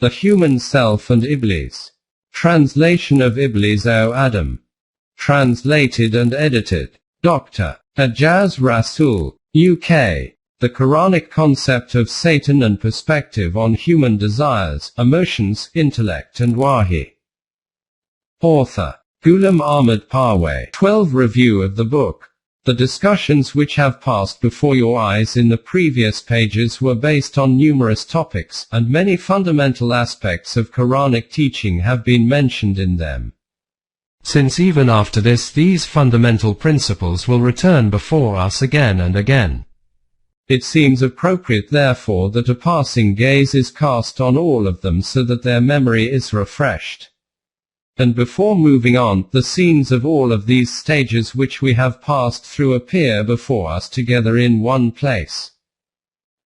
The Human Self and Iblees. Translation of Iblees O Adam. Translated and edited. Dr. Ajaz Rasul, UK. The Quranic Concept of Satan and Perspective on Human Desires, Emotions, Intellect and Wahi. Author. Ghulam Ahmad Parwez. 12 Review of the book. The discussions which have passed before your eyes in the previous pages were based on numerous topics, and many fundamental aspects of Quranic teaching have been mentioned in them. Since even after this these fundamental principles will return before us again and again, it seems appropriate therefore that a passing gaze is cast on all of them so that their memory is refreshed. And before moving on, the scenes of all of these stages which we have passed through appear before us together in one place.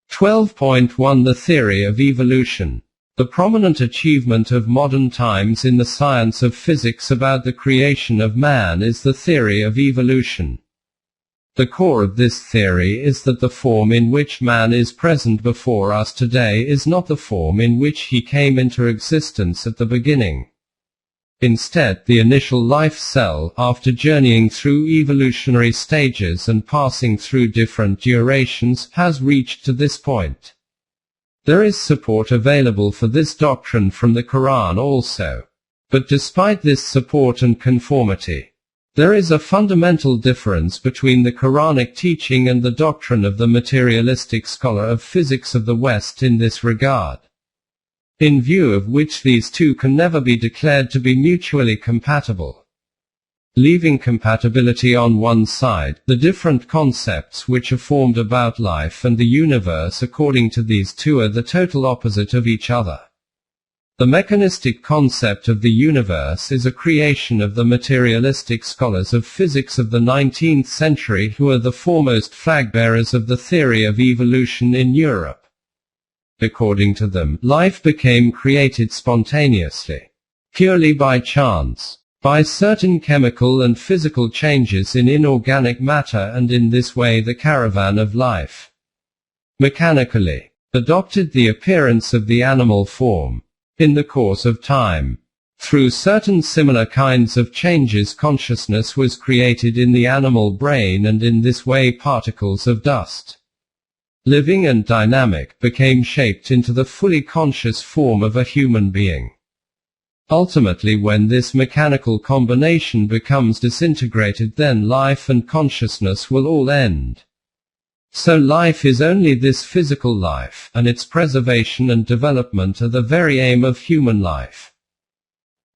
12.1 The Theory of Evolution. The prominent achievement of modern times in the science of physics about the creation of man is the theory of evolution. The core of this theory is that the form in which man is present before us today is not the form in which he came into existence at the beginning. Instead, the initial life cell, after journeying through evolutionary stages and passing through different durations, has reached to this point. There is support available for this doctrine from the Quran also. But despite this support and conformity, there is a fundamental difference between the Quranic teaching and the doctrine of the materialistic scholar of physics of the West in this regard, in view of which these two can never be declared to be mutually compatible. Leaving compatibility on one side, the different concepts which are formed about life and the universe according to these two are the total opposite of each other. The mechanistic concept of the universe is a creation of the materialistic scholars of physics of the 19th century who are the foremost flagbearers of the theory of evolution in Europe. According to them, life became created spontaneously, purely by chance, by certain chemical and physical changes in inorganic matter, and in this way the caravan of life mechanically adopted the appearance of the animal form. In the course of time, through certain similar kinds of changes, consciousness was created in the animal brain, and in this way particles of dust, living and dynamic, became shaped into the fully conscious form of a human being. Ultimately, when this mechanical combination becomes disintegrated, then life and consciousness will all end. So life is only this physical life, and its preservation and development are the very aim of human life.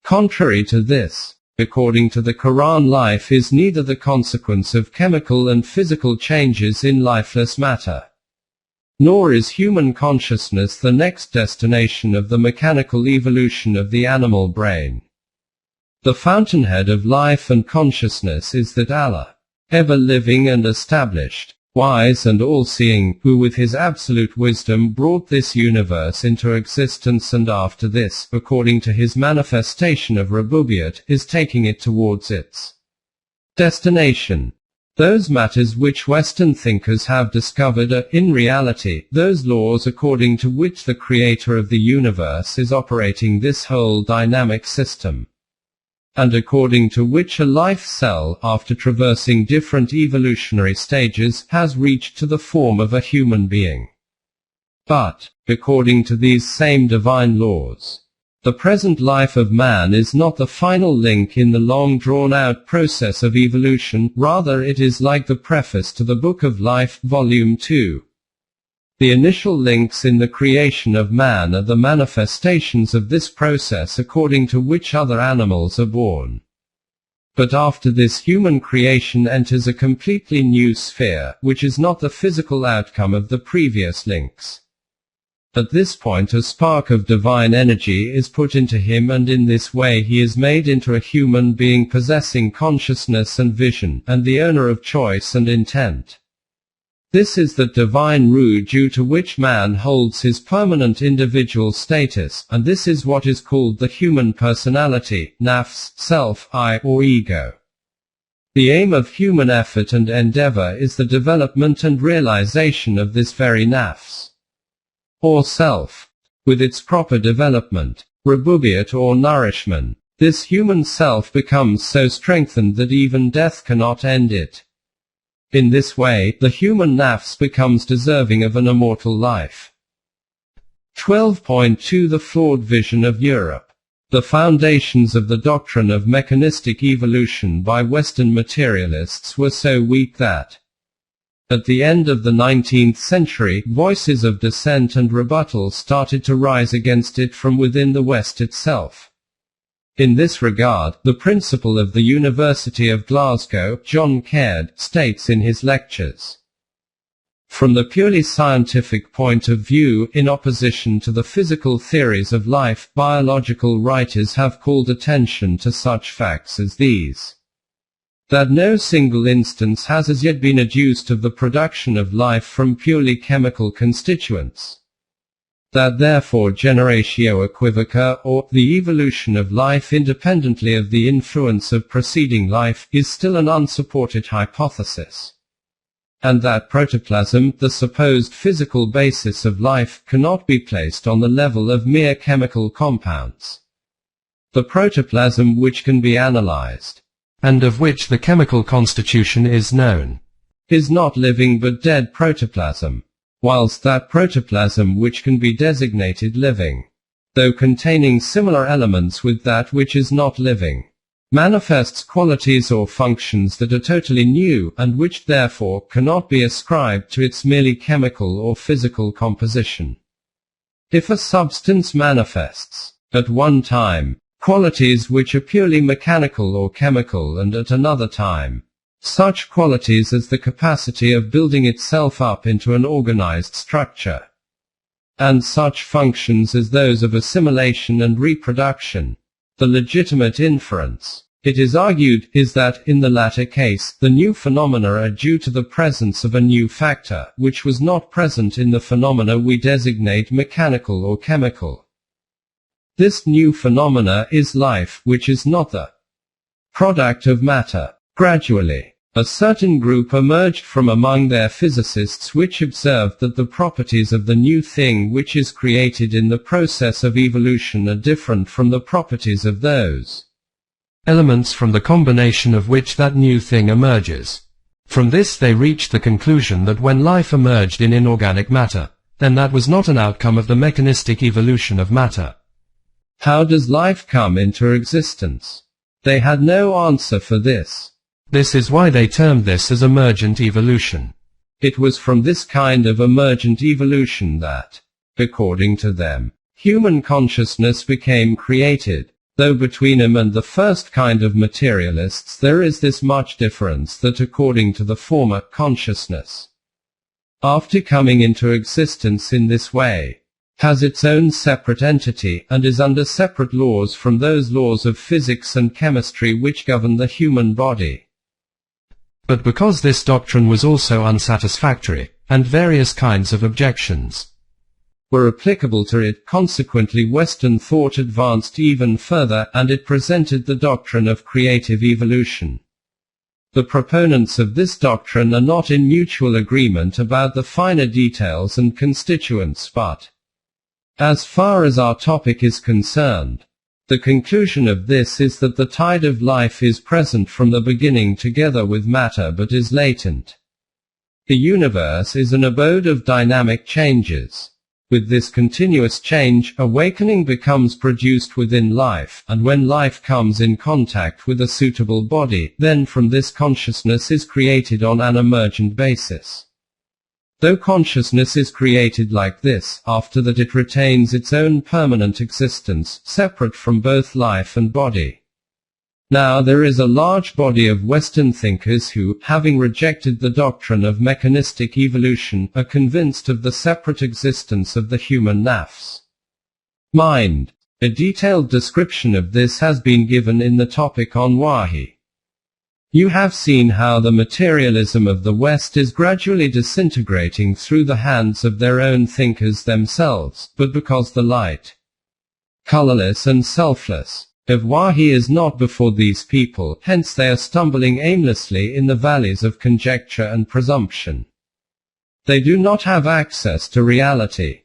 Contrary to this, according to the Quran, life is neither the consequence of chemical and physical changes in lifeless matter, nor is human consciousness the next destination of the mechanical evolution of the animal brain. The fountainhead of life and consciousness is that Allah, ever living and established, wise and all-seeing, who with his absolute wisdom brought this universe into existence, and after this, according to his manifestation of Rububiyyat, is taking it towards its destination. Those matters which Western thinkers have discovered are, in reality, those laws according to which the creator of the universe is operating this whole dynamic system, and according to which a life cell, after traversing different evolutionary stages, has reached to the form of a human being. But, according to these same divine laws, the present life of man is not the final link in the long drawn-out process of evolution, rather it is like the preface to the Book of Life, Volume 2. The initial links in the creation of man are the manifestations of this process according to which other animals are born. But after this, human creation enters a completely new sphere, which is not the physical outcome of the previous links. At this point a spark of divine energy is put into him, and in this way he is made into a human being possessing consciousness and vision, and the owner of choice and intent. This is the divine rule due to which man holds his permanent individual status, and this is what is called the human personality, nafs, self, I, or ego. The aim of human effort and endeavor is the development and realization of this very nafs, or self. with its proper development, rebubiate or nourishment, this human self becomes so strengthened that even death cannot end it. In this way, the human nafs becomes deserving of an immortal life. 12.2 The flawed vision of Europe. The foundations of the doctrine of mechanistic evolution by Western materialists were so weak that, at the end of the 19th century, voices of dissent and rebuttal started to rise against it from within the West itself. In this regard, the principal of the University of Glasgow, John Caird, states in his lectures, "From the purely scientific point of view, in opposition to the physical theories of life, biological writers have called attention to such facts as these. That no single instance has as yet been adduced of the production of life from purely chemical constituents. That therefore generatio equivoca, or the evolution of life independently of the influence of preceding life, is still an unsupported hypothesis. And that protoplasm, the supposed physical basis of life, cannot be placed on the level of mere chemical compounds. The protoplasm which can be analyzed, and of which the chemical constitution is known, is not living but dead protoplasm, whilst that protoplasm which can be designated living, though containing similar elements with that which is not living, manifests qualities or functions that are totally new, and which therefore cannot be ascribed to its merely chemical or physical composition. If a substance manifests, at one time, qualities which are purely mechanical or chemical, and at another time, such qualities as the capacity of building itself up into an organized structure, and such functions as those of assimilation and reproduction, the legitimate inference, it is argued, is that, in the latter case, the new phenomena are due to the presence of a new factor, which was not present in the phenomena we designate mechanical or chemical. This new phenomena is life, which is not the product of matter. Gradually, a certain group emerged from among their physicists which observed that the properties of the new thing which is created in the process of evolution are different from the properties of those elements from the combination of which that new thing emerges. From this they reached the conclusion that when life emerged in inorganic matter, then that was not an outcome of the mechanistic evolution of matter. How does life come into existence? They had no answer for this. This is why they termed this as emergent evolution. It was from this kind of emergent evolution that, according to them, human consciousness became created, though between them and the first kind of materialists there is this much difference that according to the former, consciousness, after coming into existence in this way, has its own separate entity, and is under separate laws from those laws of physics and chemistry which govern the human body. But because this doctrine was also unsatisfactory, and various kinds of objections were applicable to it, consequently Western thought advanced even further, and it presented the doctrine of creative evolution. The proponents of this doctrine are not in mutual agreement about the finer details and constituents, but, as far as our topic is concerned, the conclusion of this is that the tide of life is present from the beginning together with matter but is latent. The universe is an abode of dynamic changes. With this continuous change, awakening becomes produced within life, and when life comes in contact with a suitable body, then from this consciousness is created on an emergent basis. Though consciousness is created like this, after that it retains its own permanent existence, separate from both life and body. Now there is a large body of Western thinkers who, having rejected the doctrine of mechanistic evolution, are convinced of the separate existence of the human nafs. Mind. A detailed description of this has been given in the topic on Wahi. You have seen how the materialism of the West is gradually disintegrating through the hands of their own thinkers themselves, but because the light, colorless and selfless, of Wahi is not before these people, hence they are stumbling aimlessly in the valleys of conjecture and presumption. They do not have access to reality.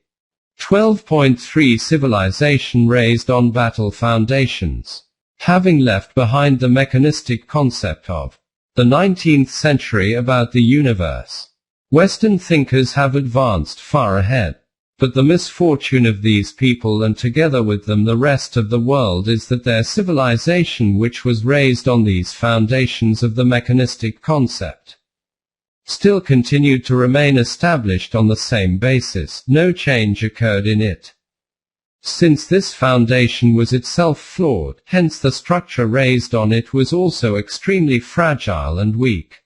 12.3 Civilization raised on battle foundations. Having left behind the mechanistic concept of the 19th century about the universe, Western thinkers have advanced far ahead. But the misfortune of these people, and together with them the rest of the world, is that their civilization, which was raised on these foundations of the mechanistic concept, still continued to remain established on the same basis. No change occurred in it. Since this foundation was itself flawed, hence the structure raised on it was also extremely fragile and weak.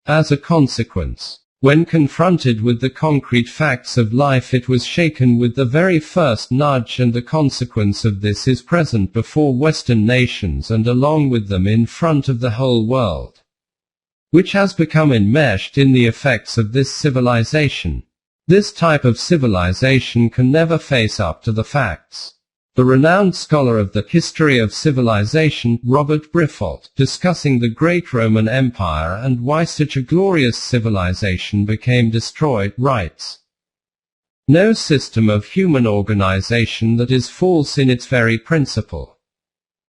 As a consequence, when confronted with the concrete facts of life, it was shaken with the very first nudge, and the consequence of this is present before Western nations and along with them in front of the whole world, which has become enmeshed in the effects of this civilization. This type of civilization can never face up to the facts. The renowned scholar of the history of civilization, Robert Briffault, discussing the great Roman Empire and why such a glorious civilization became destroyed, writes, "No system of human organization that is false in its very principle,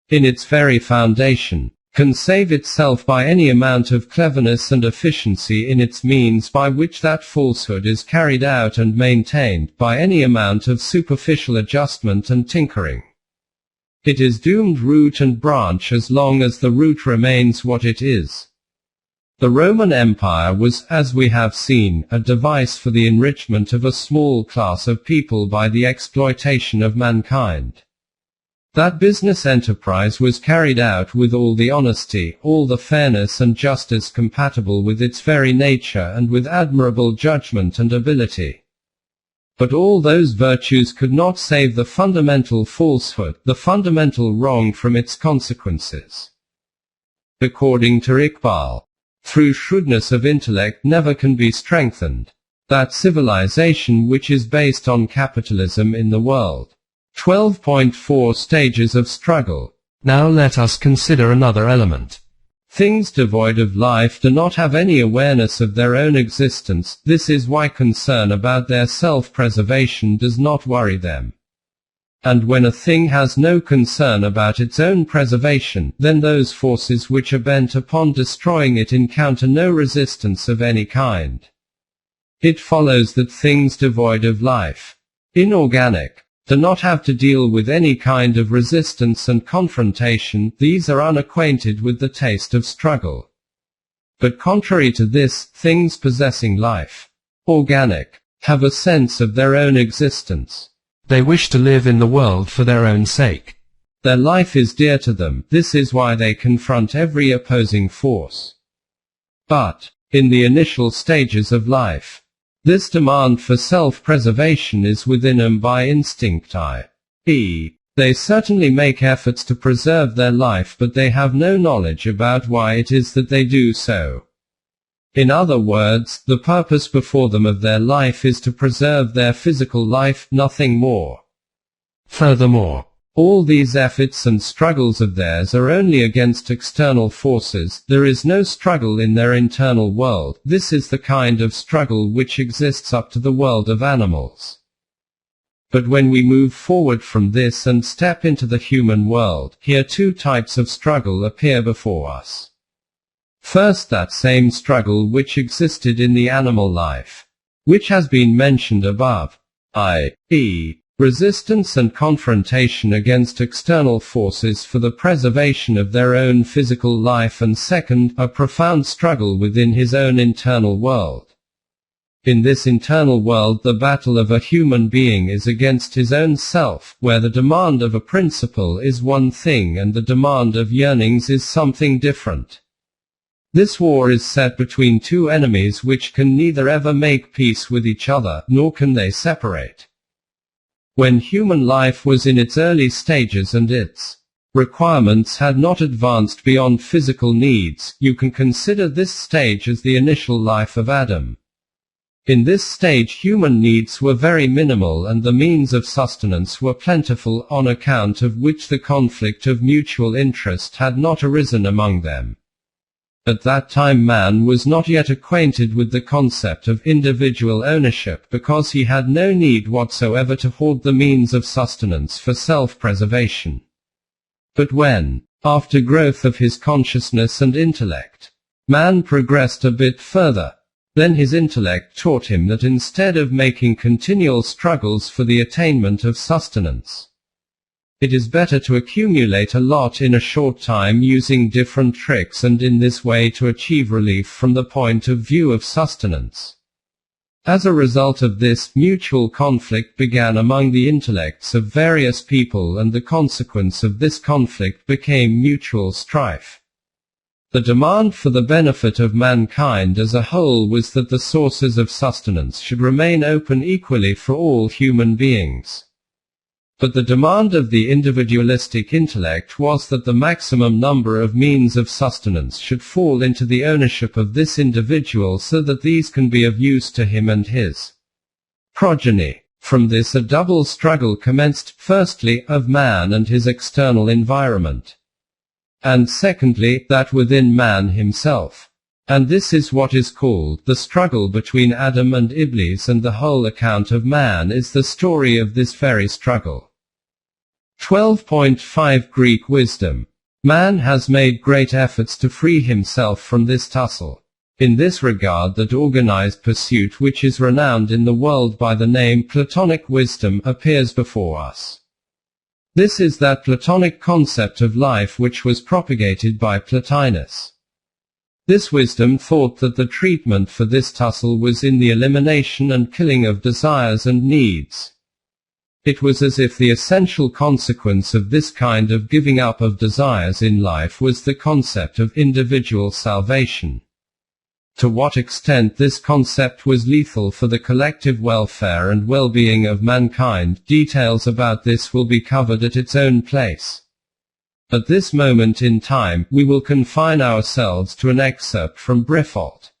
in its very foundation, can save itself by any amount of cleverness and efficiency in its means by which that falsehood is carried out and maintained, by any amount of superficial adjustment and tinkering. It is doomed root and branch as long as the root remains what it is." The Roman Empire was, as we have seen, a device for the enrichment of a small class of people by the exploitation of mankind. That business enterprise was carried out with all the honesty, all the fairness and justice compatible with its very nature, and with admirable judgment and ability. But all those virtues could not save the fundamental falsehood, the fundamental wrong, from its consequences. According to Iqbal, through shrewdness of intellect never can be strengthened that civilization which is based on capitalism in the world. 12.4 Stages of struggle. Now let us consider another element. Things devoid of life do not have any awareness of their own existence. This is why concern about their self-preservation does not worry them. And when a thing has no concern about its own preservation, then those forces which are bent upon destroying it encounter no resistance of any kind. It follows that things devoid of life, inorganic, do not have to deal with any kind of resistance and confrontation. These are unacquainted with the taste of struggle. But contrary to this, things possessing life, organic, have a sense of their own existence. They wish to live in the world for their own sake. Their life is dear to them. This is why they confront every opposing force. But, in the initial stages of life, this demand for self-preservation is within them by instinct, i.e., they certainly make efforts to preserve their life, but they have no knowledge about why it is that they do so. In other words, the purpose before them of their life is to preserve their physical life, nothing more. Furthermore, all these efforts and struggles of theirs are only against external forces. There is no struggle in their internal world. This is the kind of struggle which exists up to the world of animals. But when we move forward from this and step into the human world, here two types of struggle appear before us. First, that same struggle which existed in the animal life, which has been mentioned above, i.e., resistance and confrontation against external forces for the preservation of their own physical life, and second, a profound struggle within his own internal world. In this internal world, the battle of a human being is against his own self, where the demand of a principle is one thing and the demand of yearnings is something different. This war is set between two enemies which can neither ever make peace with each other, nor can they separate. When human life was in its early stages and its requirements had not advanced beyond physical needs, you can consider this stage as the initial life of Adam. In this stage human needs were very minimal and the means of sustenance were plentiful, on account of which the conflict of mutual interest had not arisen among them. At that time man was not yet acquainted with the concept of individual ownership because he had no need whatsoever to hoard the means of sustenance for self-preservation. But when, after growth of his consciousness and intellect, man progressed a bit further, then his intellect taught him that instead of making continual struggles for the attainment of sustenance, it is better to accumulate a lot in a short time using different tricks and in this way to achieve relief from the point of view of sustenance. As a result of this, mutual conflict began among the intellects of various people, and the consequence of this conflict became mutual strife. The demand for the benefit of mankind as a whole was that the sources of sustenance should remain open equally for all human beings. But the demand of the individualistic intellect was that the maximum number of means of sustenance should fall into the ownership of this individual so that these can be of use to him and his progeny. From this a double struggle commenced, firstly, of man and his external environment, and secondly, that within man himself. And this is what is called the struggle between Adam and Iblees, and the whole account of man is the story of this very struggle. 12.5 Greek wisdom. Man has made great efforts to free himself from this tussle. In this regard, that organized pursuit which is renowned in the world by the name Platonic wisdom appears before us. This is that Platonic concept of life which was propagated by Plotinus. This wisdom thought that the treatment for this tussle was in the elimination and killing of desires and needs. It was as if the essential consequence of this kind of giving up of desires in life was the concept of individual salvation. To what extent this concept was lethal for the collective welfare and well-being of mankind, details about this will be covered at its own place. At this moment in time, we will confine ourselves to an excerpt from Briffault.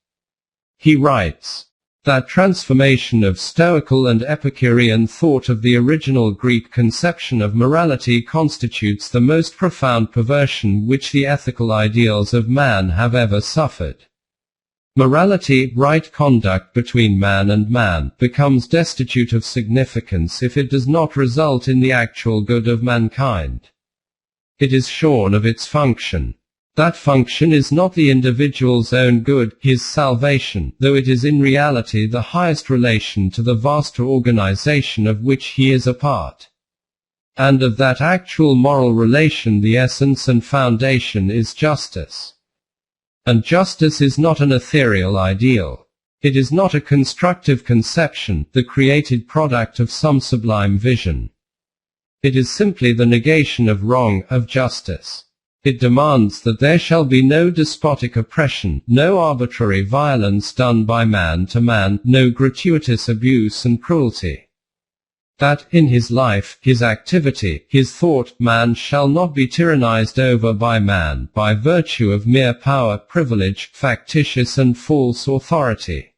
He writes, that transformation of Stoical and Epicurean thought of the original Greek conception of morality constitutes the most profound perversion which the ethical ideals of man have ever suffered. Morality, right conduct between man and man, becomes destitute of significance if it does not result in the actual good of mankind. It is shorn of its function. That function is not the individual's own good, his salvation, though it is in reality the highest relation to the vaster organization of which he is a part. And of that actual moral relation the essence and foundation is justice. And justice is not an ethereal ideal. It is not a constructive conception, the created product of some sublime vision. It is simply the negation of wrong, of justice. It demands that there shall be no despotic oppression, no arbitrary violence done by man to man, no gratuitous abuse and cruelty. That, in his life, his activity, his thought, man shall not be tyrannized over by man, by virtue of mere power, privilege, factitious and false authority.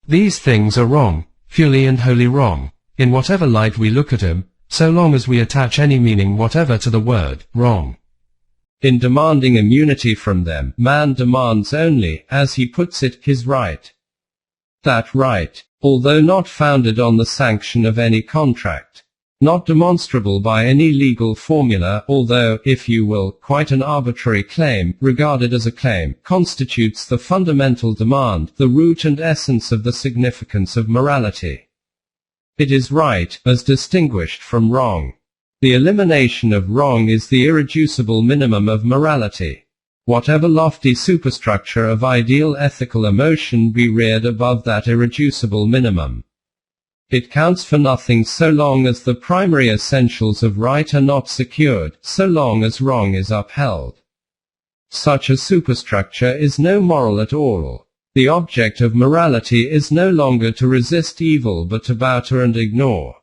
These things are wrong, purely and wholly wrong, in whatever light we look at them, so long as we attach any meaning whatever to the word wrong. In demanding immunity from them, man demands only, as he puts it, his right. That right, although not founded on the sanction of any contract, not demonstrable by any legal formula, although, if you will, quite an arbitrary claim, regarded as a claim, constitutes the fundamental demand, the root and essence of the significance of morality. It is right, as distinguished from wrong. The elimination of wrong is the irreducible minimum of morality. Whatever lofty superstructure of ideal ethical emotion be reared above that irreducible minimum, it counts for nothing so long as the primary essentials of right are not secured, so long as wrong is upheld. Such a superstructure is no moral at all. The object of morality is no longer to resist evil but to bow to and ignore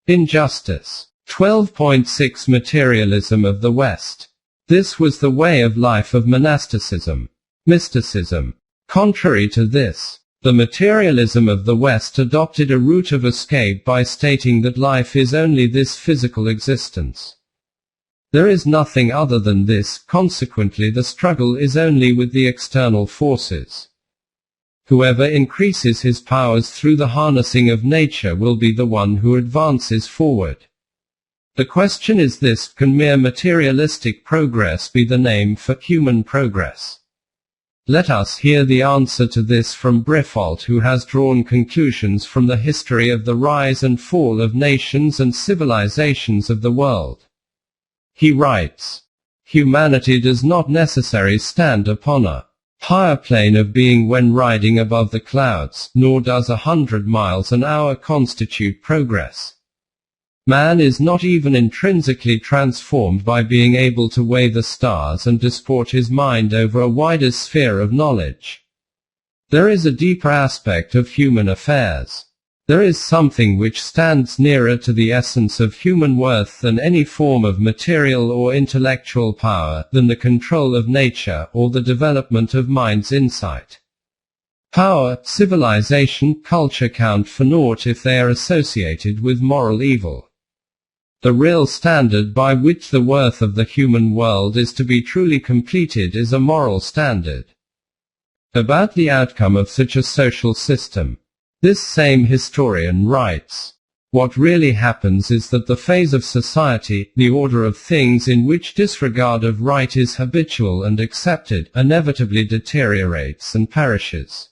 injustice. 12.6 Materialism of the West. This was the way of life of monasticism. Mysticism. Contrary to this, the materialism of the West adopted a route of escape by stating that life is only this physical existence. There is nothing other than this, consequently the struggle is only with the external forces. Whoever increases his powers through the harnessing of nature will be the one who advances forward. The question is this: can mere materialistic progress be the name for human progress? Let us hear the answer to this from Briffault, who has drawn conclusions from the history of the rise and fall of nations and civilizations of the world. He writes, "Humanity does not necessarily stand upon a higher plane of being when riding above the clouds, nor does 100 miles an hour constitute progress. Man is not even intrinsically transformed by being able to weigh the stars and disport his mind over a wider sphere of knowledge. There is a deeper aspect of human affairs. There is something which stands nearer to the essence of human worth than any form of material or intellectual power, than the control of nature, or the development of mind's insight. Power, civilization, culture count for naught if they are associated with moral evil. The real standard by which the worth of the human world is to be truly completed is a moral standard." About the outcome of such a social system, this same historian writes, "What really happens is that the phase of society, the order of things in which disregard of right is habitual and accepted, inevitably deteriorates and perishes.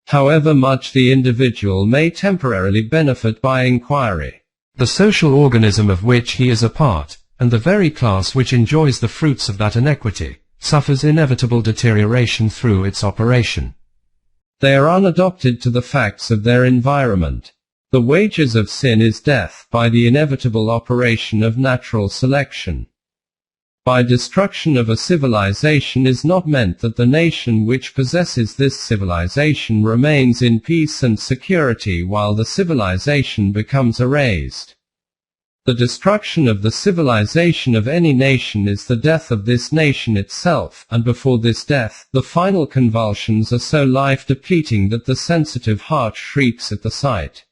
However much the individual may temporarily benefit by inquiry, the social organism of which he is a part, and the very class which enjoys the fruits of that inequity, suffers inevitable deterioration through its operation. They are unadapted to the facts of their environment. The wages of sin is death, by the inevitable operation of natural selection. By destruction of a civilization is not meant that the nation which possesses this civilization remains in peace and security while the civilization becomes erased. The destruction of the civilization of any nation is the death of this nation itself, and before this death, the final convulsions are so life-depleting that the sensitive heart shrieks at the sight."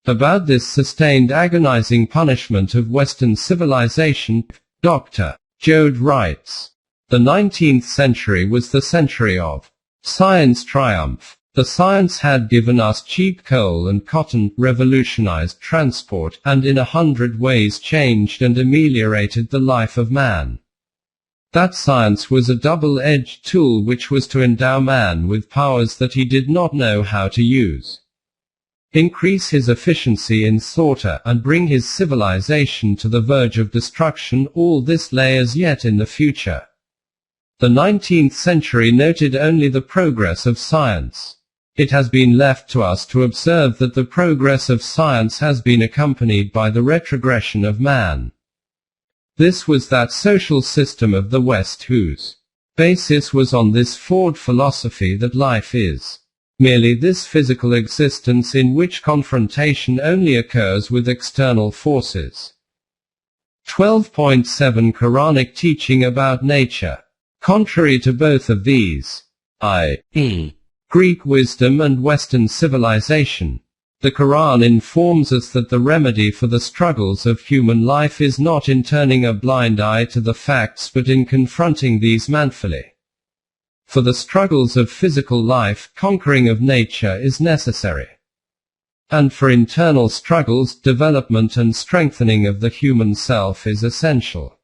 About this sustained agonizing punishment of Western civilization, Dr. Joad writes, "The 19th century was the century of science triumph. The science had given us cheap coal and cotton, revolutionized transport, and in 100 ways changed and ameliorated the life of man. That science was a double-edged tool which was to endow man with powers that he did not know how to use, increase his efficiency in slaughter, and bring his civilization to the verge of destruction. All this lay as yet in the future. The 19th century noted only the progress of science. It has been left to us to observe that the progress of science has been accompanied by the retrogression of man. This was that social system of the West whose basis was on this flawed philosophy that life is merely this physical existence in which confrontation only occurs with external forces." 12.7 Quranic teaching about nature. Contrary to both of these, i.e., Greek wisdom and Western civilization, the Quran informs us that the remedy for the struggles of human life is not in turning a blind eye to the facts but in confronting these manfully. For the struggles of physical life, conquering of nature is necessary. And for internal struggles, development and strengthening of the human self is essential.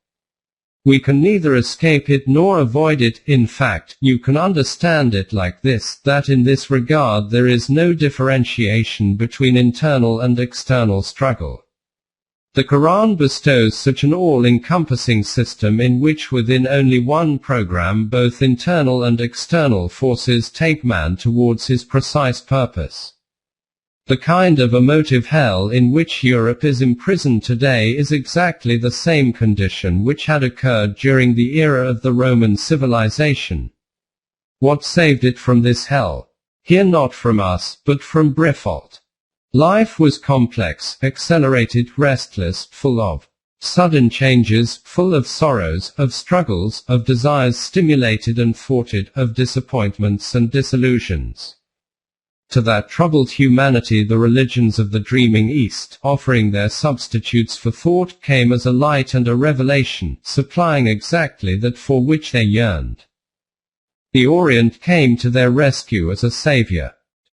We can neither escape it nor avoid it. In fact, you can understand it like this, that in this regard there is no differentiation between internal and external struggle. The Quran bestows such an all-encompassing system in which within only one program both internal and external forces take man towards his precise purpose. The kind of emotive hell in which Europe is imprisoned today is exactly the same condition which had occurred during the era of the Roman civilization. What saved it from this hell? Hear not from us, but from Briffault. Life was complex, accelerated, restless, full of sudden changes, full of sorrows, of struggles, of desires stimulated and thwarted, of disappointments and disillusions. To that troubled humanity the religions of the dreaming East, offering their substitutes for thought, came as a light and a revelation, supplying exactly that for which they yearned. The Orient came to their rescue as a savior.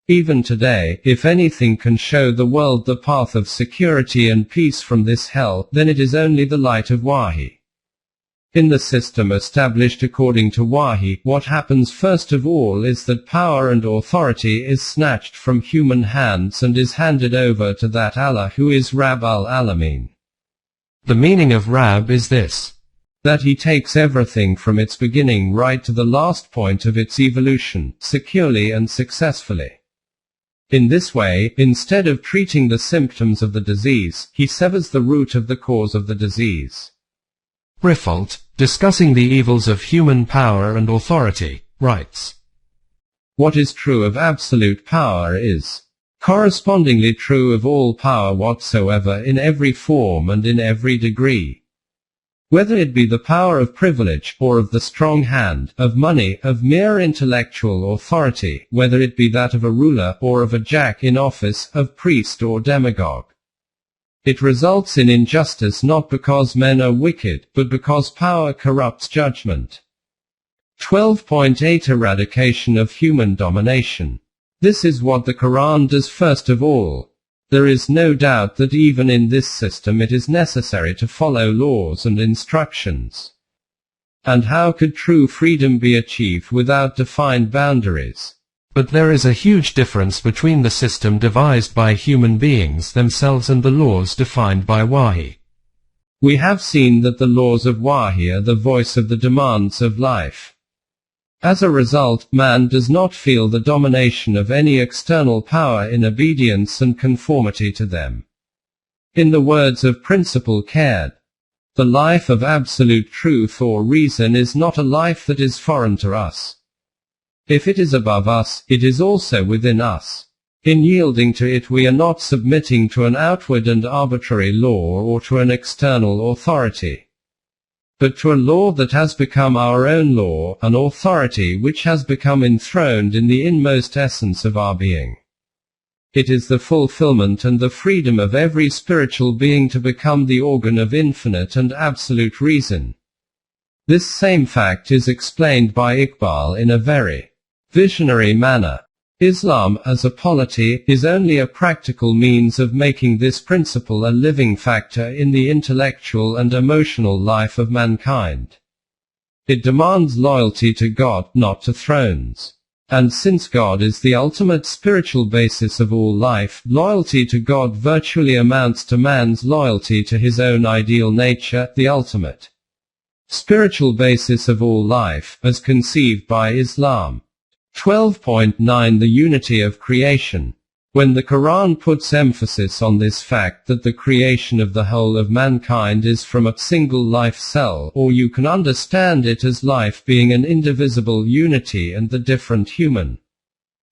Even today, if anything can show the world the path of security and peace from this hell, then it is only the light of Wahi. In the system established according to Wahi, what happens first of all is that power and authority is snatched from human hands and is handed over to that Allah who is Rabb al-Alamin. The meaning of Rabb is this: that he takes everything from its beginning right to the last point of its evolution, securely and successfully. In this way, instead of treating the symptoms of the disease, he severs the root of the cause of the disease. Rifault, discussing the evils of human power and authority, writes: what is true of absolute power is correspondingly true of all power whatsoever in every form and in every degree. Whether it be the power of privilege, or of the strong hand, of money, of mere intellectual authority, whether it be that of a ruler, or of a jack in office, of priest or demagogue. It results in injustice not because men are wicked, but because power corrupts judgment. 12.8 Eradication of human domination. This is what the Quran does first of all. There is no doubt that even in this system it is necessary to follow laws and instructions. And how could true freedom be achieved without defined boundaries? But there is a huge difference between the system devised by human beings themselves and the laws defined by Wahi. We have seen that the laws of Wahi are the voice of the demands of life. As a result, man does not feel the domination of any external power in obedience and conformity to them. In the words of Principal Caird, the life of absolute truth or reason is not a life that is foreign to us. If it is above us, it is also within us. In yielding to it we are not submitting to an outward and arbitrary law or to an external authority, but to a law that has become our own law, an authority which has become enthroned in the inmost essence of our being. It is the fulfillment and the freedom of every spiritual being to become the organ of infinite and absolute reason. This same fact is explained by Iqbal in a very visionary manner. Islam, as a polity, is only a practical means of making this principle a living factor in the intellectual and emotional life of mankind. It demands loyalty to God, not to thrones. And since God is the ultimate spiritual basis of all life, loyalty to God virtually amounts to man's loyalty to his own ideal nature, the ultimate spiritual basis of all life, as conceived by Islam. 12.9 The unity of creation. When the Quran puts emphasis on this fact that the creation of the whole of mankind is from a single life cell, or you can understand it as life being an indivisible unity and the different human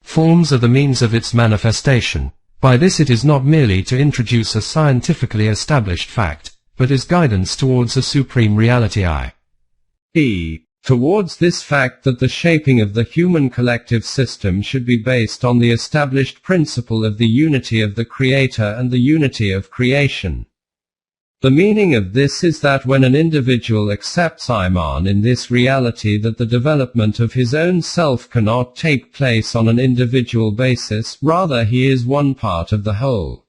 forms are the means of its manifestation. By this it is not merely to introduce a scientifically established fact, but is guidance towards a supreme reality i.e. towards this fact that the shaping of the human collective system should be based on the established principle of the unity of the Creator and the unity of creation. The meaning of this is that when an individual accepts Iman in this reality that the development of his own self cannot take place on an individual basis, rather he is one part of the whole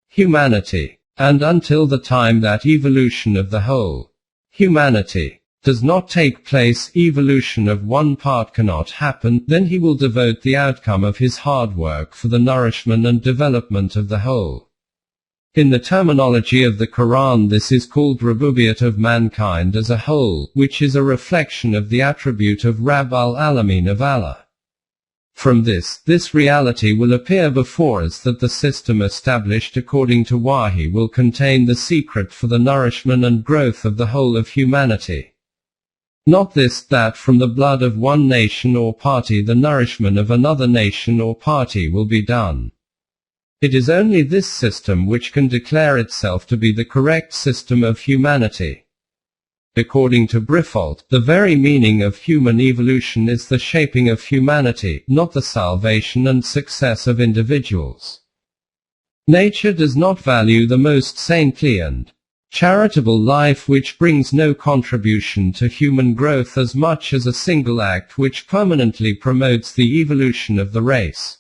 humanity. And until the time that evolution of the whole humanity does not take place, evolution of one part cannot happen, then he will devote the outcome of his hard work for the nourishment and development of the whole. In the terminology of the Quran this is called Rububiyyat of mankind as a whole, which is a reflection of the attribute of Rabb al-Alamin of Allah. From this reality will appear before us that the system established according to Wahi will contain the secret for the nourishment and growth of the whole of humanity. Not this, that from the blood of one nation or party the nourishment of another nation or party will be done. It is only this system which can declare itself to be the correct system of humanity. According to Briffault, the very meaning of human evolution is the shaping of humanity, not the salvation and success of individuals. Nature does not value the most saintly and charitable life which brings no contribution to human growth as much as a single act which permanently promotes the evolution of the race.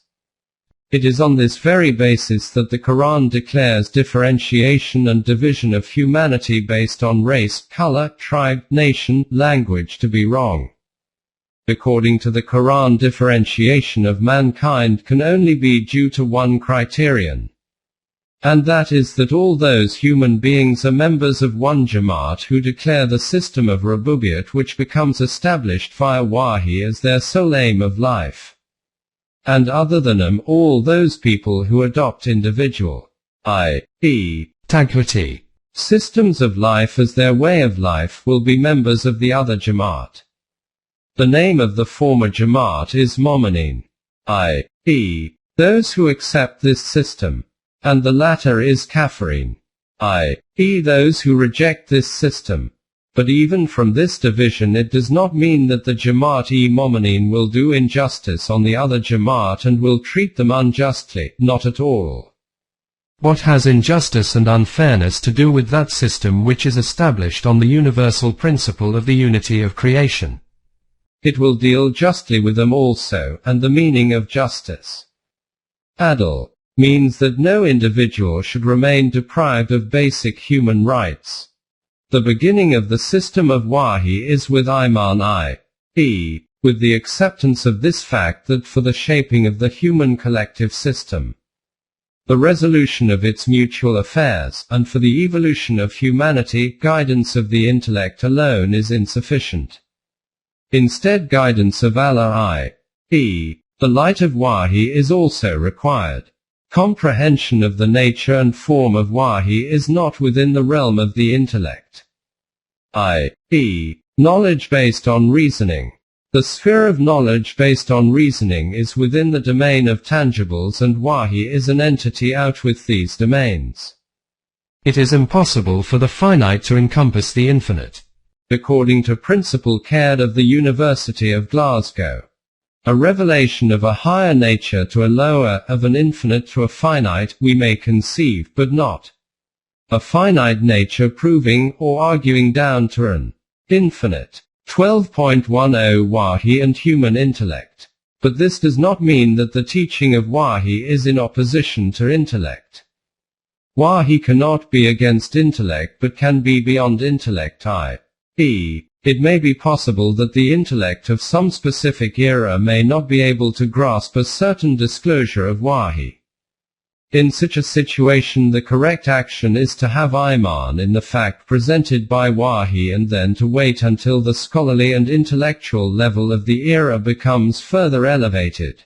It is on this very basis that the Quran declares differentiation and division of humanity based on race, color, tribe, nation, language to be wrong. According to the Quran, differentiation of mankind can only be due to one criterion. And that is that all those human beings are members of one Jamaat who declare the system of Rububiyyat which becomes established via Wahi as their sole aim of life. And other than them, all those people who adopt individual, i.e., Tagwati, systems of life as their way of life will be members of the other Jamaat. The name of the former Jamaat is Momineen, i.e., those who accept this system, and the latter is Kafirin, i.e., those who reject this system. But even from this division it does not mean that the Jamaat-e-Momineen will do injustice on the other Jamaat and will treat them unjustly, not at all. What has injustice and unfairness to do with that system which is established on the universal principle of the unity of creation? It will deal justly with them also, and the meaning of justice, Adl, means that no individual should remain deprived of basic human rights. The beginning of the system of Wahi is with Iman i.e., with the acceptance of this fact that for the shaping of the human collective system, the resolution of its mutual affairs, and for the evolution of humanity, guidance of the intellect alone is insufficient. Instead, guidance of Allah i.e., the light of Wahi is also required. Comprehension of the nature and form of Wahi is not within the realm of the intellect, i.e., knowledge based on reasoning. The sphere of knowledge based on reasoning is within the domain of tangibles, and Wahi is an entity out with these domains. It is impossible for the finite to encompass the infinite. According to Principal Caird of the University of Glasgow, a revelation of a higher nature to a lower, of an infinite to a finite, we may conceive, but not a finite nature proving, or arguing down to an infinite. 12.10 Wahi and human intellect. But this does not mean that the teaching of Wahi is in opposition to intellect. Wahi cannot be against intellect but can be beyond intellect, i.e., it may be possible that the intellect of some specific era may not be able to grasp a certain disclosure of Wahi. In such a situation, the correct action is to have Iman in the fact presented by Wahi and then to wait until the scholarly and intellectual level of the era becomes further elevated.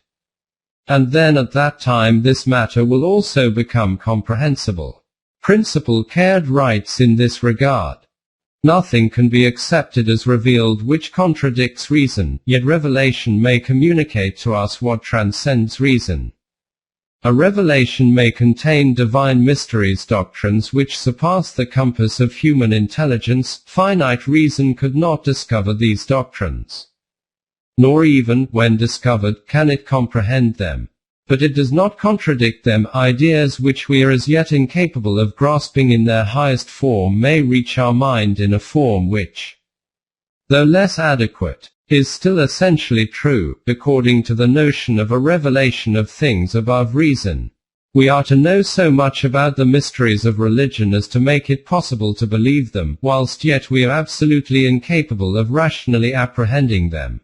And then at that time this matter will also become comprehensible. Principal Caird writes in this regard, nothing can be accepted as revealed which contradicts reason, yet revelation may communicate to us what transcends reason. A revelation may contain divine mysteries, doctrines which surpass the compass of human intelligence. Finite reason could not discover these doctrines. Nor even, when discovered, can it comprehend them. But it does not contradict them. Ideas which we are as yet incapable of grasping in their highest form may reach our mind in a form which, though less adequate, is still essentially true, according to the notion of a revelation of things above reason. We are to know so much about the mysteries of religion as to make it possible to believe them, whilst yet we are absolutely incapable of rationally apprehending them.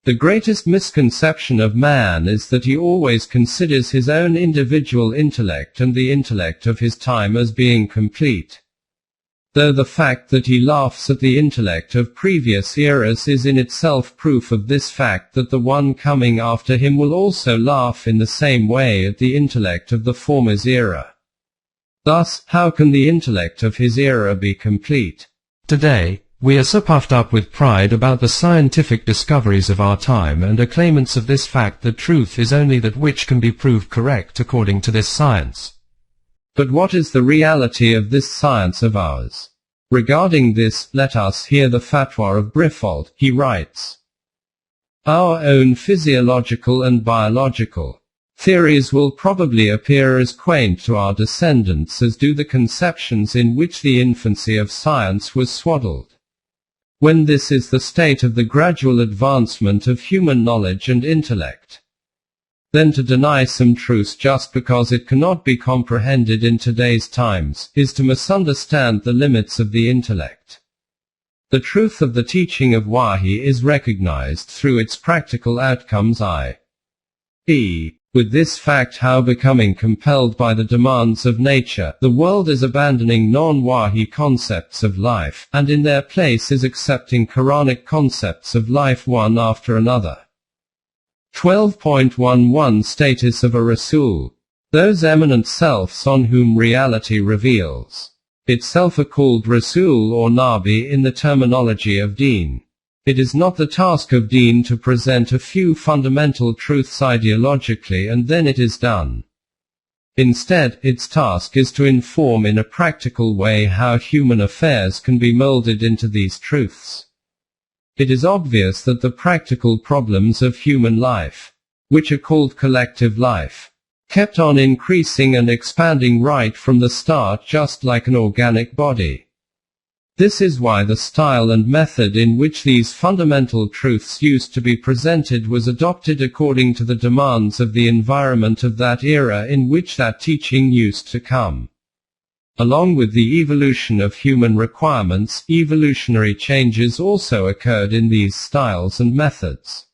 The greatest misconception of man is that he always considers his own individual intellect and the intellect of his time as being complete. Though the fact that he laughs at the intellect of previous eras is in itself proof of this fact, that the one coming after him will also laugh in the same way at the intellect of the former's era. Thus, how can the intellect of his era be complete? Today, we are so puffed up with pride about the scientific discoveries of our time and are claimants of this fact that truth is only that which can be proved correct according to this science. But what is the reality of this science of ours? Regarding this, let us hear the fatwa of Brifold. He writes, "Our own physiological and biological theories will probably appear as quaint to our descendants as do the conceptions in which the infancy of science was swaddled. When this is the state of the gradual advancement of human knowledge and intellect, then to deny some truth just because it cannot be comprehended in today's times, is to misunderstand the limits of the intellect. The truth of the teaching of Wahi is recognized through its practical outcomes, i.e., with this fact how becoming compelled by the demands of nature, the world is abandoning non-Wahi concepts of life, and in their place is accepting Quranic concepts of life one after another." 12.11 Status of a Rasul. Those eminent selves on whom reality reveals itself are called Rasul or Nabi in the terminology of Deen. It is not the task of Deen to present a few fundamental truths ideologically and then it is done. Instead, its task is to inform in a practical way how human affairs can be molded into these truths. It is obvious that the practical problems of human life, which are called collective life, kept on increasing and expanding right from the start just like an organic body. This is why the style and method in which these fundamental truths used to be presented was adopted according to the demands of the environment of that era in which that teaching used to come. Along with the evolution of human requirements, evolutionary changes also occurred in these styles and methods.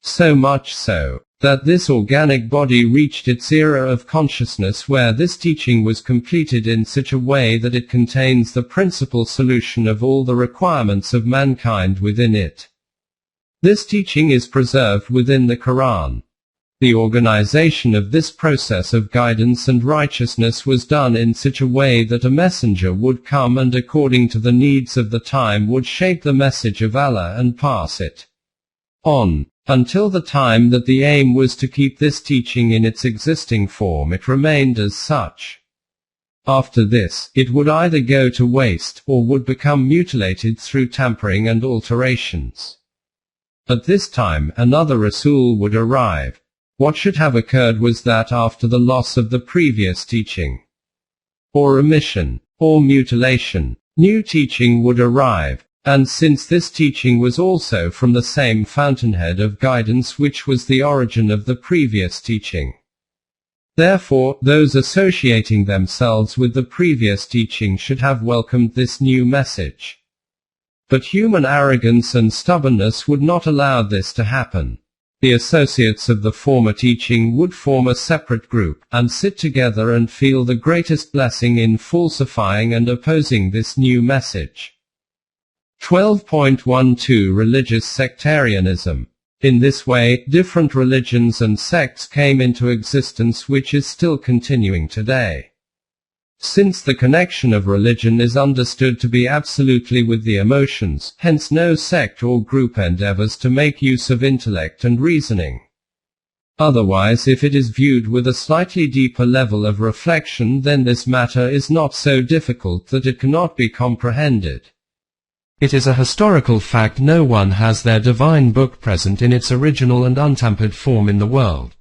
So much so, that this organic body reached its era of consciousness where this teaching was completed in such a way that it contains the principal solution of all the requirements of mankind within it. This teaching is preserved within the Quran. The organization of this process of guidance and righteousness was done in such a way that a messenger would come and according to the needs of the time would shape the message of Allah and pass it on. Until the time that the aim was to keep this teaching in its existing form, it remained as such. After this, it would either go to waste, or would become mutilated through tampering and alterations. At this time, another Rasul would arrive. What should have occurred was that after the loss of the previous teaching, or omission, or mutilation, new teaching would arrive. And since this teaching was also from the same fountainhead of guidance which was the origin of the previous teaching, therefore, those associating themselves with the previous teaching should have welcomed this new message. But human arrogance and stubbornness would not allow this to happen. The associates of the former teaching would form a separate group, and sit together and feel the greatest blessing in falsifying and opposing this new message. 12.12 Religious sectarianism. In this way, different religions and sects came into existence which is still continuing today. Since the connection of religion is understood to be absolutely with the emotions, hence no sect or group endeavors to make use of intellect and reasoning. Otherwise, if it is viewed with a slightly deeper level of reflection, then this matter is not so difficult that it cannot be comprehended. It is a historical fact no one has their divine book present in its original and untampered form in the world,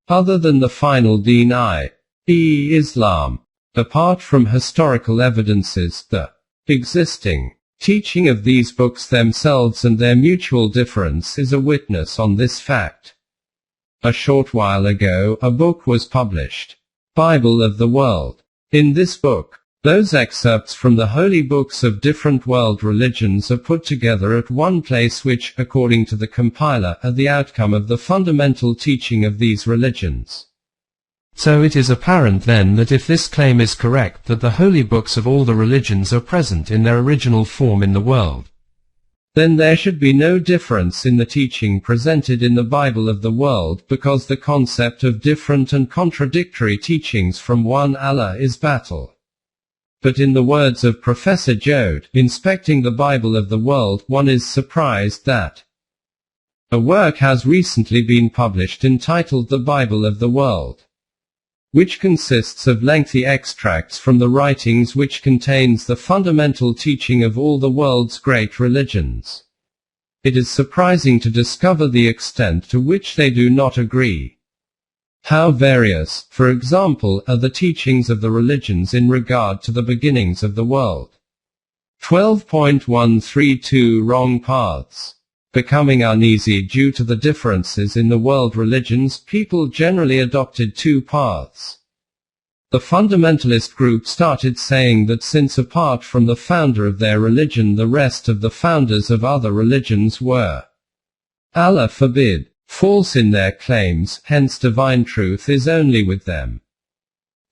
other than the final deen, i.e. Islam. Apart from historical evidences, the existing teaching of these books themselves and their mutual difference is a witness on this fact. A short while ago, a book was published, Bible of the World. In this book, those excerpts from the holy books of different world religions are put together at one place which, according to the compiler, are the outcome of the fundamental teaching of these religions. So it is apparent then that if this claim is correct, that the holy books of all the religions are present in their original form in the world, then there should be no difference in the teaching presented in the Bible of the world, because the concept of different and contradictory teachings from one Allah is battle. But in the words of Professor Jode, inspecting the Bible of the world, one is surprised that a work has recently been published entitled The Bible of the World. which consists of lengthy extracts from the writings which contains the fundamental teaching of all the world's great religions. It is surprising to discover the extent to which they do not agree. How various, for example, are the teachings of the religions in regard to the beginnings of the world. 12.132 Wrong paths. Becoming uneasy due to the differences in the world religions, people generally adopted two paths. The fundamentalist group started saying that since apart from the founder of their religion the rest of the founders of other religions were, Allah forbid, false in their claims, hence divine truth is only with them.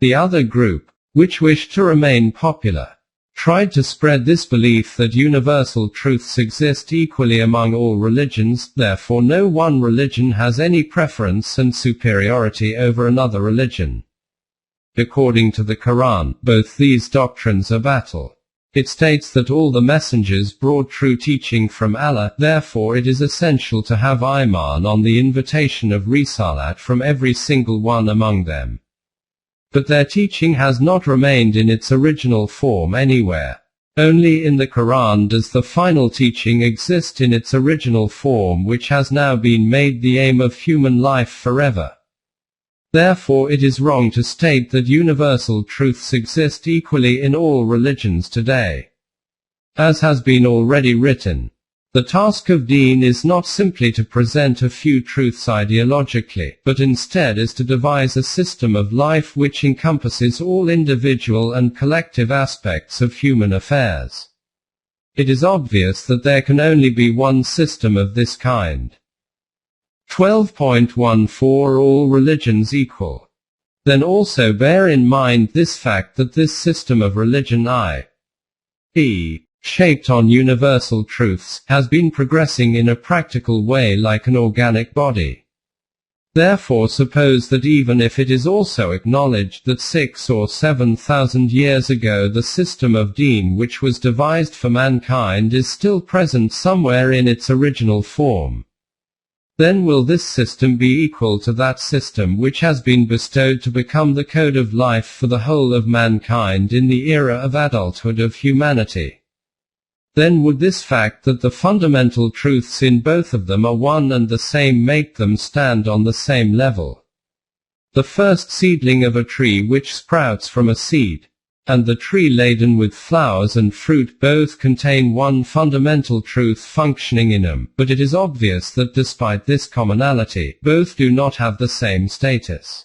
The other group, which wished to remain popular, tried to spread this belief that universal truths exist equally among all religions, therefore no one religion has any preference and superiority over another religion. According to the Quran, both these doctrines are battle. It states that all the messengers brought true teaching from Allah, therefore it is essential to have Iman on the invitation of Risalat from every single one among them. But their teaching has not remained in its original form anywhere. Only in the Quran does the final teaching exist in its original form, which has now been made the aim of human life forever. Therefore it is wrong to state that universal truths exist equally in all religions today. As has been already written, the task of Deen is not simply to present a few truths ideologically, but instead is to devise a system of life which encompasses all individual and collective aspects of human affairs. It is obvious that there can only be one system of this kind. 12.14 All religions equal. Then also bear in mind this fact that this system of religion i.e., shaped on universal truths, has been progressing in a practical way like an organic body. Therefore suppose that even if it is also acknowledged that 6 or 7,000 years ago the system of Deen which was devised for mankind is still present somewhere in its original form, then will this system be equal to that system which has been bestowed to become the code of life for the whole of mankind in the era of adulthood of humanity? Then would this fact that the fundamental truths in both of them are one and the same make them stand on the same level? The first seedling of a tree which sprouts from a seed, and the tree laden with flowers and fruit both contain one fundamental truth functioning in them, but it is obvious that despite this commonality, both do not have the same status.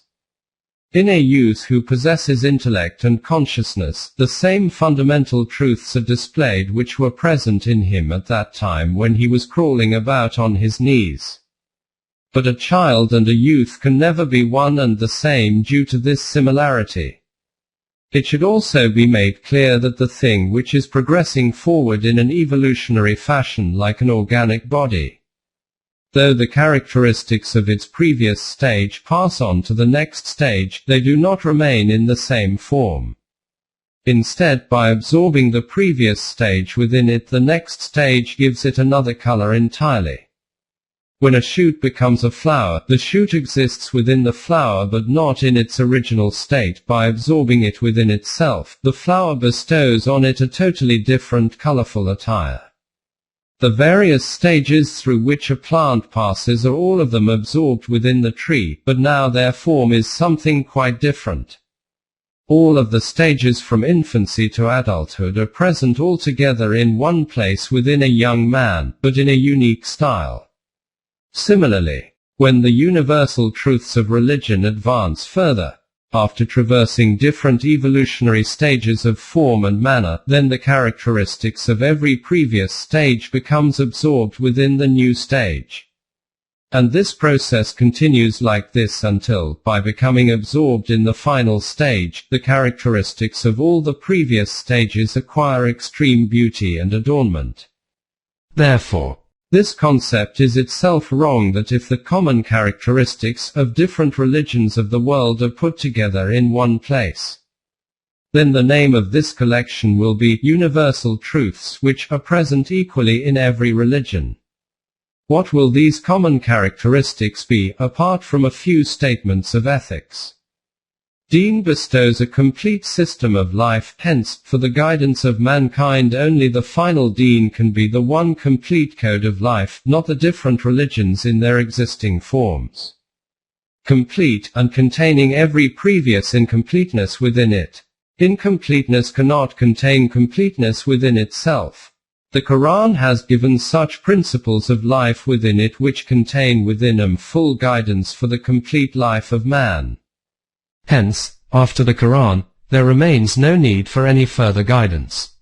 In a youth who possesses intellect and consciousness, the same fundamental truths are displayed which were present in him at that time when he was crawling about on his knees. But a child and a youth can never be one and the same due to this similarity. It should also be made clear that the thing which is progressing forward in an evolutionary fashion like an organic body, though the characteristics of its previous stage pass on to the next stage, they do not remain in the same form. Instead, by absorbing the previous stage within it, the next stage gives it another color entirely. When a shoot becomes a flower, the shoot exists within the flower but not in its original state. By absorbing it within itself, the flower bestows on it a totally different colorful attire. The various stages through which a plant passes are all of them absorbed within the tree, but now their form is something quite different. All of the stages from infancy to adulthood are present all together in one place within a young man, but in a unique style. Similarly, when the universal truths of religion advance further, after traversing different evolutionary stages of form and manner, then the characteristics of every previous stage becomes absorbed within the new stage. And this process continues like this until, by becoming absorbed in the final stage, the characteristics of all the previous stages acquire extreme beauty and adornment. Therefore, this concept is itself wrong, that if the common characteristics of different religions of the world are put together in one place, then the name of this collection will be Universal Truths, which are present equally in every religion. What will these common characteristics be, apart from a few statements of ethics? Deen bestows a complete system of life, hence, for the guidance of mankind only the final deen can be the one complete code of life, not the different religions in their existing forms. Complete, and containing every previous incompleteness within it. Incompleteness cannot contain completeness within itself. The Quran has given such principles of life within it which contain within them full guidance for the complete life of man. Hence, after the Quran, there remains no need for any further guidance.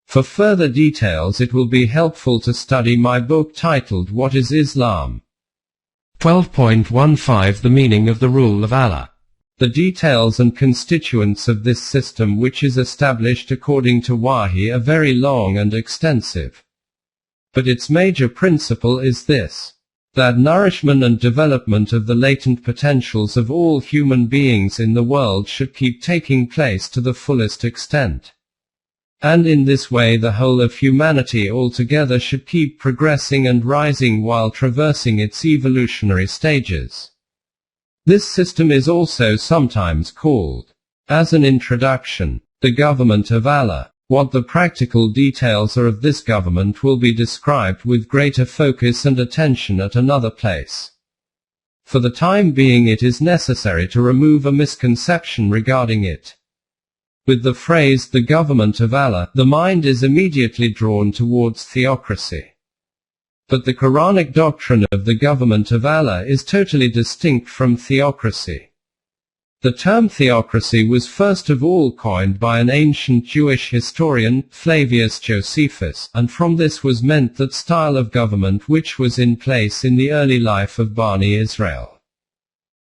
For further details it will be helpful to study my book titled What is Islam? 12.15 The meaning of the rule of Allah. The details and constituents of this system which is established according to Wahi are very long and extensive. But its major principle is this: that nourishment and development of the latent potentials of all human beings in the world should keep taking place to the fullest extent. And in this way the whole of humanity altogether should keep progressing and rising while traversing its evolutionary stages. This system is also sometimes called, as an introduction, the government of Allah. What the practical details are of this government will be described with greater focus and attention at another place. For the time being it is necessary to remove a misconception regarding it. With the phrase, the government of Allah, the mind is immediately drawn towards theocracy. But the Quranic doctrine of the government of Allah is totally distinct from theocracy. The term theocracy was first of all coined by an ancient Jewish historian, Flavius Josephus, and from this was meant that style of government which was in place in the early life of Bani Israel.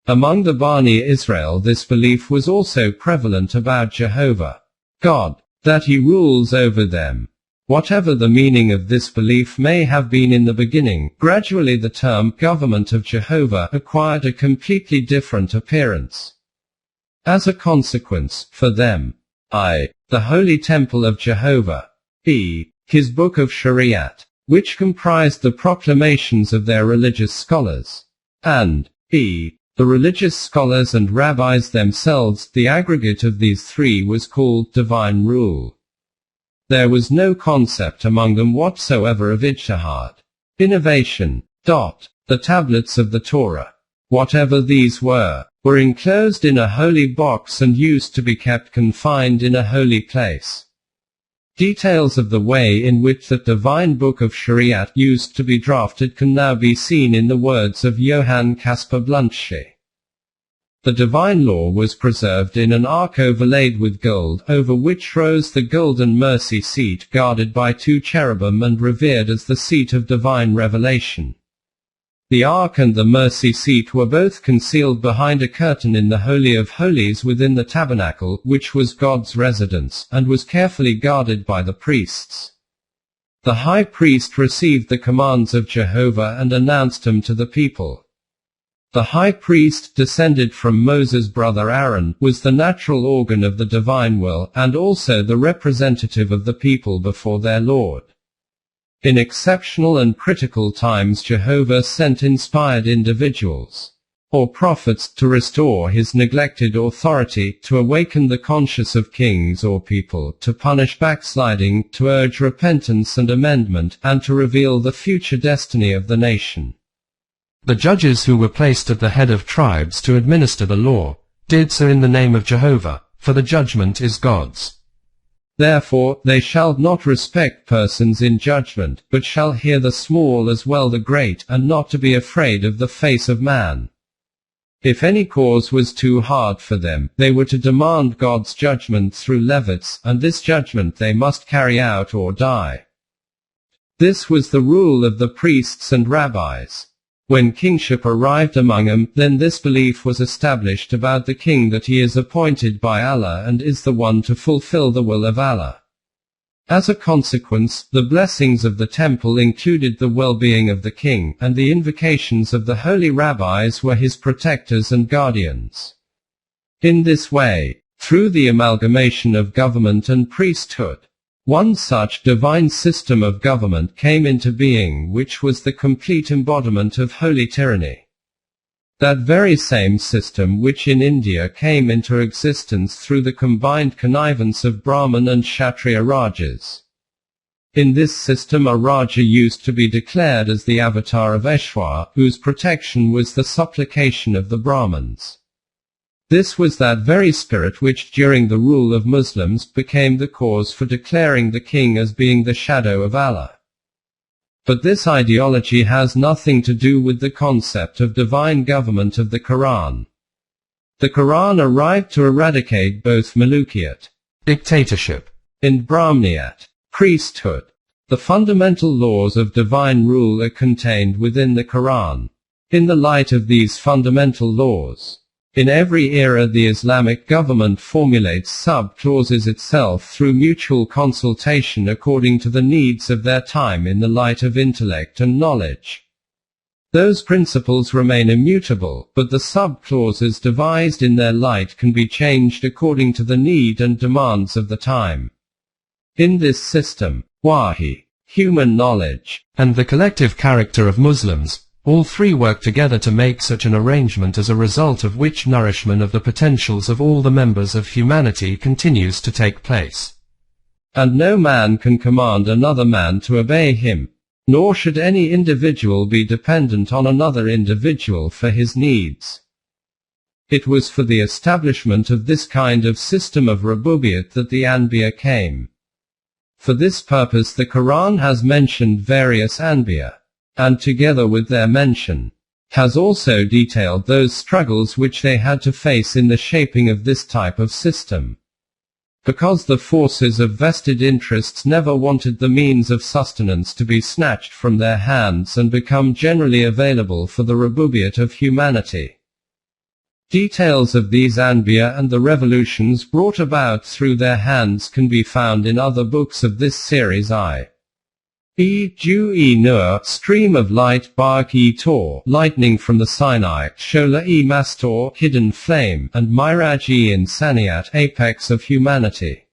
Among the Bani Israel this belief was also prevalent about Jehovah, God, that he rules over them. Whatever the meaning of this belief may have been in the beginning, gradually the term government of Jehovah acquired a completely different appearance. As a consequence, for them, I, the holy temple of Jehovah, b, his book of Shariat, which comprised the proclamations of their religious scholars, and b, the religious scholars and rabbis themselves, the aggregate of these three was called divine rule. There was no concept among them whatsoever of ijtihad, innovation. The tablets of the Torah, whatever these were enclosed in a holy box and used to be kept confined in a holy place. Details of the way in which that divine book of Shariat used to be drafted can now be seen in the words of Johann Caspar Bluntschli. The divine law was preserved in an ark overlaid with gold, over which rose the golden mercy seat guarded by two cherubim and revered as the seat of divine revelation. The ark and the mercy seat were both concealed behind a curtain in the Holy of Holies within the tabernacle, which was God's residence, and was carefully guarded by the priests. The high priest received the commands of Jehovah and announced them to the people. The high priest, descended from Moses' brother Aaron, was the natural organ of the divine will, and also the representative of the people before their Lord. In exceptional and critical times Jehovah sent inspired individuals, or prophets, to restore his neglected authority, to awaken the conscience of kings or people, to punish backsliding, to urge repentance and amendment, and to reveal the future destiny of the nation. The judges who were placed at the head of tribes to administer the law, did so in the name of Jehovah, for the judgment is God's. Therefore, they shall not respect persons in judgment, but shall hear the small as well the great, and not to be afraid of the face of man. If any cause was too hard for them, they were to demand God's judgment through Levites, and this judgment they must carry out or die. This was the rule of the priests and rabbis. When kingship arrived among them, then this belief was established about the king that he is appointed by Allah and is the one to fulfill the will of Allah. As a consequence, the blessings of the temple included the well-being of the king, and the invocations of the holy rabbis were his protectors and guardians. In this way, through the amalgamation of government and priesthood, one such divine system of government came into being which was the complete embodiment of holy tyranny. That very same system which in India came into existence through the combined connivance of Brahmin and Kshatriya Rajas. In this system a Raja used to be declared as the avatar of Eshwar, whose protection was the supplication of the Brahmins. This was that very spirit which during the rule of Muslims became the cause for declaring the king as being the shadow of Allah. But this ideology has nothing to do with the concept of divine government of the Quran. The Quran arrived to eradicate both Mulukiyat, dictatorship, and Brahmaniyat, priesthood. The fundamental laws of divine rule are contained within the Quran. In the light of these fundamental laws, in every era the Islamic government formulates sub-clauses itself through mutual consultation according to the needs of their time in the light of intellect and knowledge. Those principles remain immutable, but the sub-clauses devised in their light can be changed according to the need and demands of the time. In this system, wahi, human knowledge, and the collective character of Muslims, all three work together to make such an arrangement as a result of which nourishment of the potentials of all the members of humanity continues to take place. And no man can command another man to obey him, nor should any individual be dependent on another individual for his needs. It was for the establishment of this kind of system of Rububiyat that the Anbiya came. For this purpose the Quran has mentioned various Anbiya, and together with their mention, has also detailed those struggles which they had to face in the shaping of this type of system. Because the forces of vested interests never wanted the means of sustenance to be snatched from their hands and become generally available for the Rububiyat of humanity. Details of these Anbiya and the revolutions brought about through their hands can be found in other books of this series. Nur, stream of light, Barq-e-Tor, lightning from the Sinai, Shola-e-Mastor, hidden flame, and Miraj-e-Insaniyat, apex of humanity.